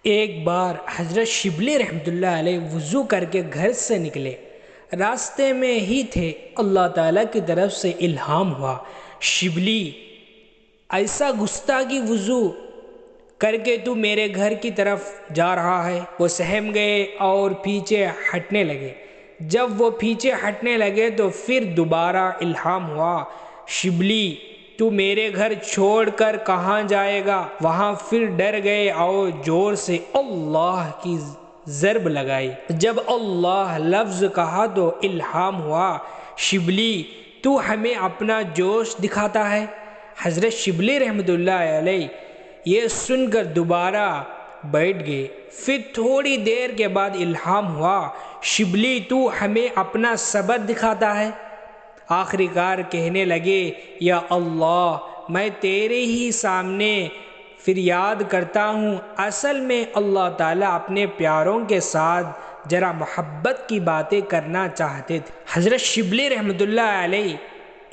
ایک بار حضرت شبلی رحمۃ اللہ علیہ وضو کر کے گھر سے نکلے، راستے میں ہی تھے اللہ تعالیٰ کی طرف سے الہام ہوا، شبلی ایسا گستاخی وضو کر کے تو میرے گھر کی طرف جا رہا ہے۔ وہ سہم گئے اور پیچھے ہٹنے لگے۔ جب وہ پیچھے ہٹنے لگے تو پھر دوبارہ الہام ہوا، شبلی تو میرے گھر چھوڑ کر کہاں جائے گا؟ وہاں پھر ڈر گئے اور زور سے اللہ کی ضرب لگائی۔ جب اللہ لفظ کہا تو الہام ہوا، شبلی تو ہمیں اپنا جوش دکھاتا ہے۔ حضرت شبلی رحمۃ اللہ علیہ یہ سن کر دوبارہ بیٹھ گئے۔ پھر تھوڑی دیر کے بعد الہام ہوا، شبلی تو ہمیں اپنا سبق دکھاتا ہے۔ آخری کار کہنے لگے، یا اللہ میں تیرے ہی سامنے فریاد کرتا ہوں۔ اصل میں اللہ تعالیٰ اپنے پیاروں کے ساتھ ذرا محبت کی باتیں کرنا چاہتے تھے۔ حضرت شبلی رحمۃ اللہ علیہ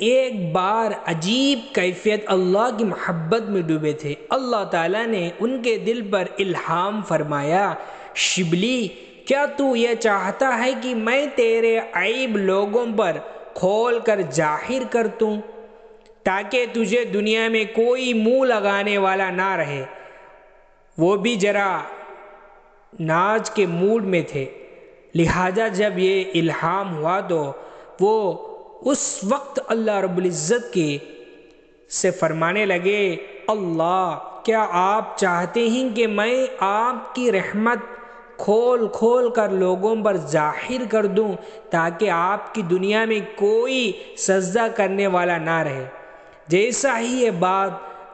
ایک بار عجیب کیفیت اللہ کی محبت میں ڈوبے تھے۔ اللہ تعالیٰ نے ان کے دل پر الہام فرمایا، شبلی کیا تو یہ چاہتا ہے کہ میں تیرے عیب لوگوں پر کھول کر ظاہر کر دوں تاکہ تجھے دنیا میں کوئی منہ لگانے والا نہ رہے؟ وہ بھی ذرا ناز کے موڈ میں تھے، لہٰذا جب یہ الہام ہوا تو وہ اس وقت اللہ رب العزت سے فرمانے لگے، اللہ کیا آپ چاہتے ہیں کہ میں آپ کی رحمت کھول کھول کر لوگوں پر ظاہر کر دوں تاکہ آپ کی دنیا میں کوئی سجدہ کرنے والا نہ رہے؟ جیسا ہی یہ بات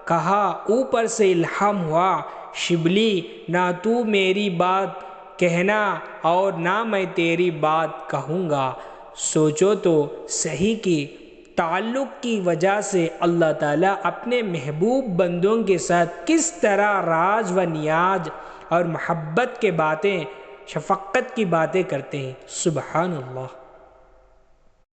کہا اوپر سے الہام ہوا، شبلی نہ تو میری بات کہنا اور نہ میں تیری بات کہوں گا۔ سوچو تو صحیح کہ تعلق کی وجہ سے اللہ تعالیٰ اپنے محبوب بندوں کے ساتھ کس طرح راز و نیاز اور محبت کے باتیں، شفقت کی باتیں کرتے ہیں۔ سبحان اللہ۔